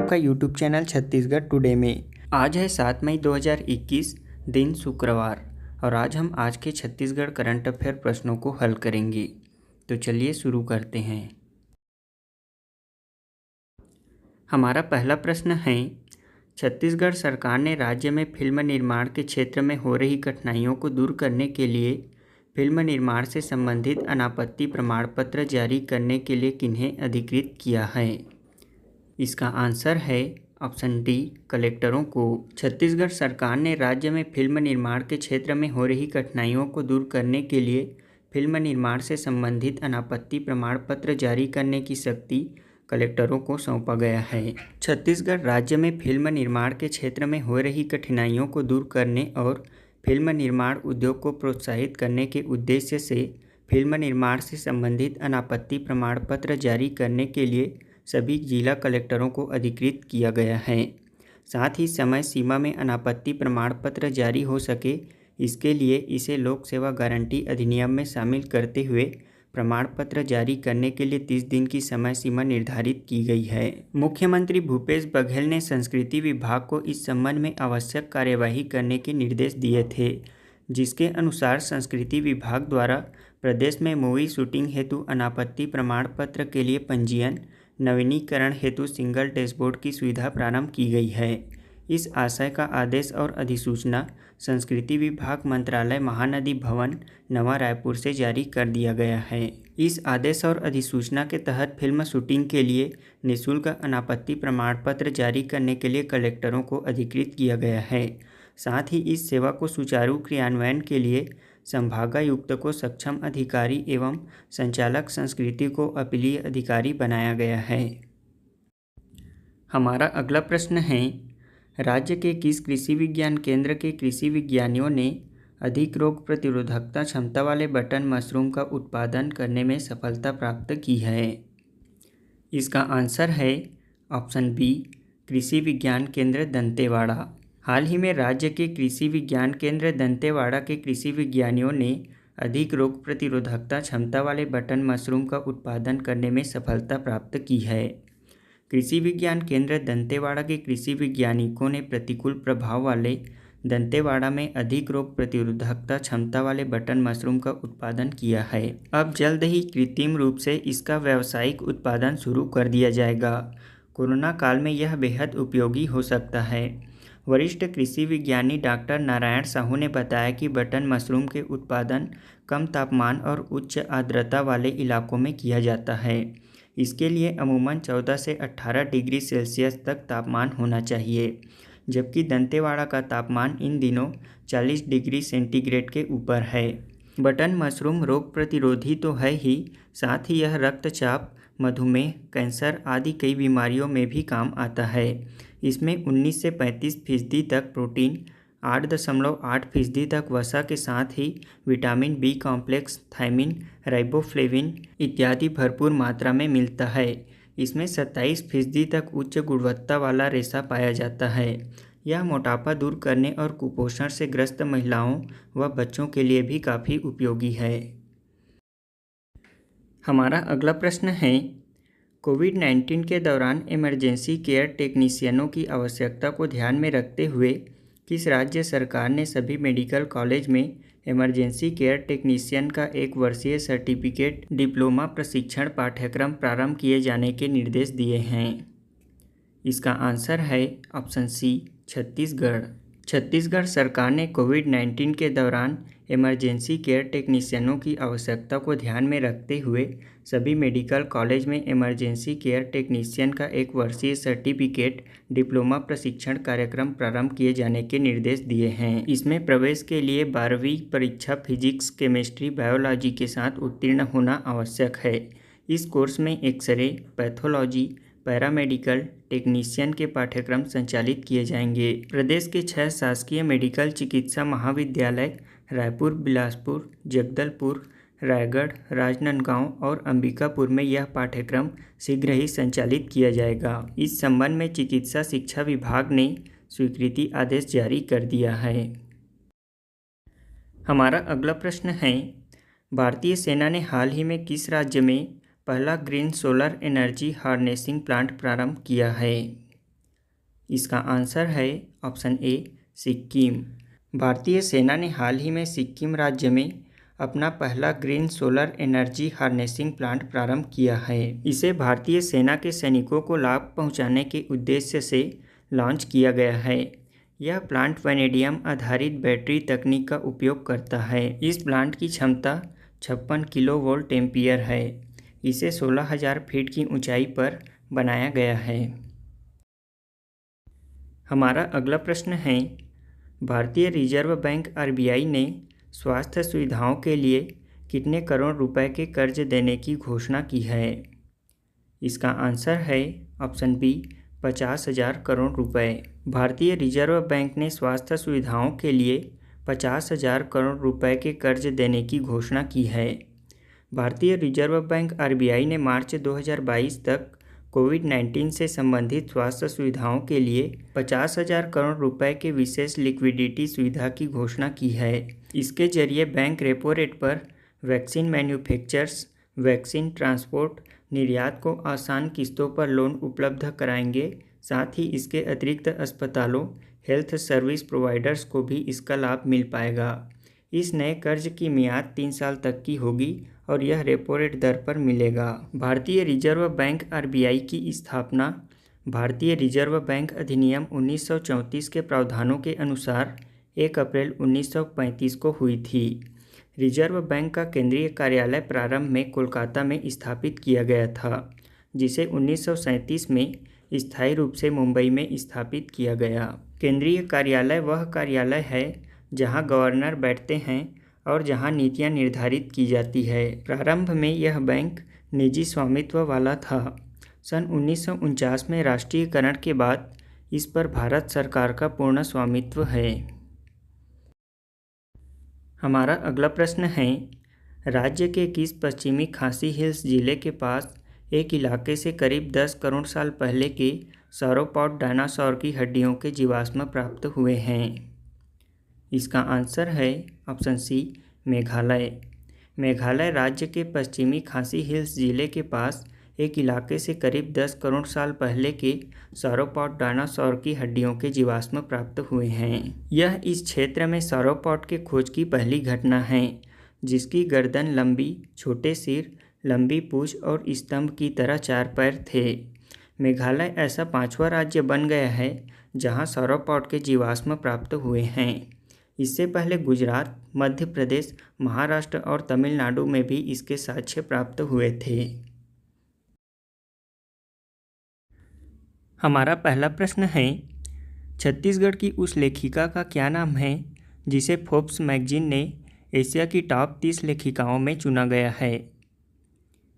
आपका YouTube channel Chhattisgarh today में। आज है 7 मई 2021, दिन शुक्रवार, और आज हम आज के छत्तीसगढ़ करंट अफेयर प्रश्नों को हल करेंगे। तो चलिए शुरू करते हैं। हमारा पहला प्रश्न है, छत्तीसगढ़ सरकार ने राज्य में फिल्म निर्माण के क्षेत्र में हो रही कठिनाइयों को दूर करने के लिए फिल्म निर्माण से संबंधित अनापत्ति प्रमाण पत्र जारी करने के लिए किन्हें अधिकृत किया है? इसका आंसर है ऑप्शन डी, कलेक्टरों को। छत्तीसगढ़ सरकार ने राज्य में फिल्म निर्माण के क्षेत्र में हो रही कठिनाइयों को दूर करने के लिए फिल्म निर्माण से संबंधित अनापत्ति प्रमाण पत्र जारी करने की शक्ति कलेक्टरों को सौंपा गया है। छत्तीसगढ़ राज्य में फिल्म निर्माण के क्षेत्र में हो रही कठिनाइयों को दूर करने और फिल्म निर्माण उद्योग को प्रोत्साहित करने के उद्देश्य से फिल्म निर्माण से संबंधित अनापत्ति प्रमाण पत्र जारी करने के लिए सभी जिला कलेक्टरों को अधिकृत किया गया है। साथ ही समय सीमा में अनापत्ति प्रमाण पत्र जारी हो सके, इसके लिए इसे लोक सेवा गारंटी अधिनियम में शामिल करते हुए प्रमाण पत्र जारी करने के लिए 30 दिन की समय सीमा निर्धारित की गई है। मुख्यमंत्री भूपेश बघेल ने संस्कृति विभाग को इस संबंध में आवश्यक कार्यवाही करने के निर्देश दिए थे, जिसके अनुसार संस्कृति विभाग द्वारा प्रदेश में मूवी शूटिंग हेतु अनापत्ति प्रमाण पत्र के लिए पंजीयन नवीनीकरण हेतु सिंगल डैशबोर्ड की सुविधा प्रारंभ की गई है। इस आशय का आदेश और अधिसूचना संस्कृति विभाग मंत्रालय महानदी भवन नवा रायपुर से जारी कर दिया गया है। इस आदेश और अधिसूचना के तहत फिल्म शूटिंग के लिए निःशुल्क अनापत्ति प्रमाण पत्र जारी करने के लिए कलेक्टरों को अधिकृत किया गया है। साथ ही इस सेवा को सुचारू क्रियान्वयन के लिए संभागायुक्त को सक्षम अधिकारी एवं संचालक संस्कृति को अपीलीय अधिकारी बनाया गया है। हमारा अगला प्रश्न है, राज्य के किस कृषि विज्ञान केंद्र के कृषि विज्ञानियों ने अधिक रोग प्रतिरोधकता क्षमता वाले बटन मशरूम का उत्पादन करने में सफलता प्राप्त की है? इसका आंसर है ऑप्शन बी, कृषि विज्ञान केंद्र दंतेवाड़ा। हाल ही में राज्य के कृषि विज्ञान केंद्र दंतेवाड़ा के कृषि विज्ञानियों ने अधिक रोग प्रतिरोधकता क्षमता वाले बटन मशरूम का उत्पादन करने में सफलता प्राप्त की है। कृषि विज्ञान केंद्र दंतेवाड़ा के कृषि वैज्ञानिकों ने प्रतिकूल प्रभाव वाले दंतेवाड़ा में अधिक रोग प्रतिरोधकता क्षमता वाले बटन मशरूम का उत्पादन किया है। अब जल्द ही कृत्रिम रूप से इसका व्यावसायिक उत्पादन शुरू कर दिया जाएगा। कोरोना काल में यह बेहद उपयोगी हो सकता है। वरिष्ठ कृषि विज्ञानी डॉक्टर नारायण साहू ने बताया कि बटन मशरूम के उत्पादन कम तापमान और उच्च आर्द्रता वाले इलाकों में किया जाता है। इसके लिए अमूमन 14 से 18 डिग्री सेल्सियस तक तापमान होना चाहिए, जबकि दंतेवाड़ा का तापमान इन दिनों 40 डिग्री सेंटीग्रेड के ऊपर है। बटन मशरूम रोग प्रतिरोधी तो है ही, साथ ही यह रक्तचाप, मधुमेह, कैंसर आदि कई बीमारियों में भी काम आता है। इसमें 19 से 35% तक प्रोटीन, 8.8% तक वसा के साथ ही vitamin B complex, thiamine, riboflavin इत्यादि भरपूर मात्रा में मिलता है। इसमें 27% तक उच्च गुणवत्ता वाला रेशा पाया जाता है। यह मोटापा दूर करने और कुपोषण से ग्रस्त महिलाओं व बच्चों के लिए भी काफ़ी उपयोगी है। हमारा अगला प्रश्न है, कोविड-19 के दौरान इमरजेंसी केयर टेक्नीशियनों की आवश्यकता को ध्यान में रखते हुए किस राज्य सरकार ने सभी मेडिकल कॉलेज में इमरजेंसी केयर टेक्नीशियन का 1 वर्षीय सर्टिफिकेट डिप्लोमा प्रशिक्षण पाठ्यक्रम प्रारंभ किए जाने के निर्देश दिए हैं? इसका आंसर है ऑप्शन सी, छत्तीसगढ़। छत्तीसगढ़ सरकार ने कोविड-19 के दौरान इमरजेंसी केयर टेक्नीशियनों की आवश्यकता को ध्यान में रखते हुए सभी मेडिकल कॉलेज में इमरजेंसी केयर टेक्नीशियन का 1 वर्षीय सर्टिफिकेट डिप्लोमा प्रशिक्षण कार्यक्रम प्रारंभ किए जाने के निर्देश दिए हैं। इसमें प्रवेश के लिए 12वीं परीक्षा फिजिक्स, केमिस्ट्री, बायोलॉजी के साथ उत्तीर्ण होना आवश्यक है। इस कोर्स में एक्सरे, पैथोलॉजी, पैरामेडिकल टेक्नीशियन के पाठ्यक्रम संचालित किए जाएंगे। प्रदेश के 6 शासकीय मेडिकल चिकित्सा महाविद्यालय रायपुर, बिलासपुर, जगदलपुर, रायगढ़, राजनांदगांव और अंबिकापुर में यह पाठ्यक्रम शीघ्र ही संचालित किया जाएगा। इस संबंध में चिकित्सा शिक्षा विभाग ने स्वीकृति आदेश जारी कर दिया है। हमारा अगला प्रश्न है, भारतीय सेना ने हाल ही में किस राज्य में पहला green solar energy harnessing plant प्रारंभ किया है? इसका आंसर है ऑप्शन ए सिक्किम। भारतीय सेना ने हाल ही में सिक्किम राज्य में अपना पहला green solar energy harnessing plant प्रारंभ किया है। इसे भारतीय सेना के सैनिकों को लाभ पहुंचाने के उद्देश्य से लॉन्च किया गया है। यह प्लांट वैनेडियम आधारित बैटरी तकनीक का उपयोग करता है। इस प्लांट की क्षमता 56 किलोवोल्ट एम्पीयर है। इसे 16,000 फीट की ऊंचाई पर बनाया गया है। हमारा अगला प्रश्न है, भारतीय रिजर्व बैंक RBI ने स्वास्थ्य सुविधाओं के लिए कितने करोड़ रुपए के कर्ज देने की घोषणा की है? इसका आंसर है ऑप्शन बी 50,000 करोड़ रुपए। भारतीय रिजर्व बैंक ने स्वास्थ्य सुविधाओं के लिए 50,000 करोड़ रुपए के कर्ज देने की घोषणा की है। भारतीय रिजर्व बैंक RBI ने मार्च 2022 तक कोविड-19 से संबंधित स्वास्थ्य सुविधाओं के लिए 50,000 करोड़ रुपए के विशेष लिक्विडिटी सुविधा की घोषणा की है। इसके जरिए बैंक रेपो रेट पर वैक्सीन मैन्युफैक्चरर्स, वैक्सीन ट्रांसपोर्ट, निर्यात को आसान किस्तों पर लोन उपलब्ध कराएंगे। साथ ही इसके अतिरिक्त अस्पतालों, हेल्थ सर्विस प्रोवाइडर्स को भी इसका लाभ मिल पाएगा। इस नए कर्ज की मियाद 3 साल तक की होगी और यह रेपो रेट दर पर मिलेगा। भारतीय रिजर्व बैंक RBI की स्थापना भारतीय रिजर्व बैंक अधिनियम 1934 के प्रावधानों के अनुसार 1 अप्रैल 1935 को हुई थी। रिजर्व बैंक का केंद्रीय कार्यालय प्रारंभ में कोलकाता में स्थापित किया गया था, जिसे 1937 में स्थायी रूप से मुंबई में स्थापित किया गया। केंद्रीय कार्यालय वह कार्यालय है जहां गवर्नर बैठते हैं और जहां नीतियां निर्धारित की जाती है। प्रारंभ में यह बैंक निजी स्वामित्व वाला था। सन 1949 में राष्ट्रीयकरण के बाद इस पर भारत सरकार का पूर्ण स्वामित्व है। हमारा अगला प्रश्न है, राज्य के किस पश्चिमी खासी हिल्स जिले के पास एक इलाके से करीब 10 करोड़ साल पहले के सौरोपॉड डायनासोर की हड्डियों के जीवाश्म प्राप्त हुए हैं? इसका आंसर है ऑप्शन सी मेघालय। मेघालय राज्य के पश्चिमी खासी हिल्स जिले के पास एक इलाके से करीब 10 करोड़ साल पहले के सौरोपॉड डायनासोर की हड्डियों के जीवाश्म प्राप्त हुए हैं। यह इस क्षेत्र में सौरोपॉड के खोज की पहली घटना है, जिसकी गर्दन लंबी, छोटे सिर, लंबी पूंछ और स्तंभ की तरह 4 पैर थे। मेघालय ऐसा 5वां राज्य बन गया है जहां सौरोपॉड के जीवाश्म प्राप्त हुए हैं। इससे पहले गुजरात, मध्य प्रदेश, महाराष्ट्र और तमिलनाडु में भी इसके साक्ष्य प्राप्त हुए थे। हमारा पहला प्रश्न है, छत्तीसगढ़ की उस लेखिका का क्या नाम है जिसे फोर्ब्स मैगजीन ने एशिया की टॉप 30 लेखिकाओं में चुना गया है?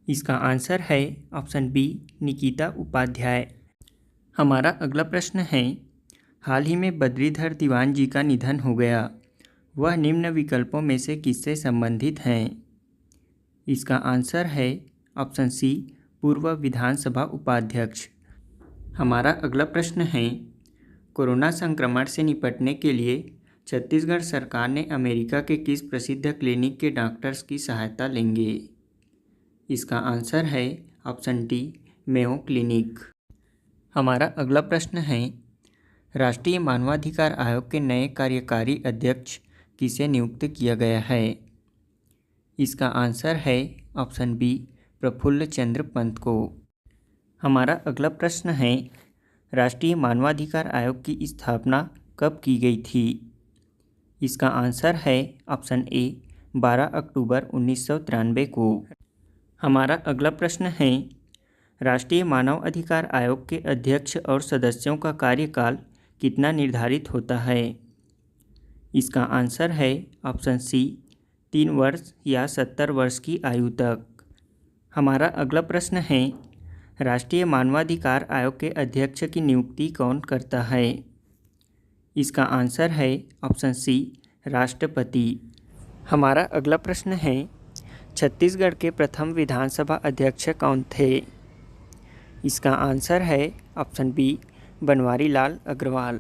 इसका आंसर है ऑप्शन बी निकिता उपाध्याय। हमारा अगला प्रश्न है, हाल ही में बद्रीधर दीवान जी का निधन हो गया। वह निम्न विकल्पों में से किससे संबंधित हैं? इसका आंसर है ऑप्शन सी पूर्व विधानसभा उपाध्यक्ष। हमारा अगला प्रश्न है, कोरोना संक्रमण से निपटने के लिए छत्तीसगढ़ सरकार ने अमेरिका के किस प्रसिद्ध क्लिनिक के डॉक्टर्स की सहायता लेंगे? इसका आंसर है ऑप्शन डी मेयो क्लिनिक। हमारा अगला प्रश्न है, राष्ट्रीय मानवाधिकार आयोग के नए कार्यकारी अध्यक्ष किसे नियुक्त किया गया है? इसका आंसर है ऑप्शन बी प्रफुल्ल चंद्र पंत को। हमारा अगला प्रश्न है, राष्ट्रीय मानवाधिकार आयोग की स्थापना कब की गई थी? इसका आंसर है ऑप्शन ए 12 अक्टूबर 1993 को। हमारा अगला प्रश्न है, राष्ट्रीय मानव अधिकार आयोग के अध्यक्ष और सदस्यों का कार्यकाल कितना निर्धारित होता है? इसका आंसर है ऑप्शन सी 3 वर्ष या 70 वर्ष की आयु तक। हमारा अगला प्रश्न है, राष्ट्रीय मानवाधिकार आयोग के अध्यक्ष की नियुक्ति कौन करता है? इसका आंसर है ऑप्शन सी राष्ट्रपति। हमारा अगला प्रश्न है, छत्तीसगढ़ के प्रथम विधानसभा अध्यक्ष कौन थे? इसका आंसर है ऑप्शन बी बनवारी लाल अग्रवाल।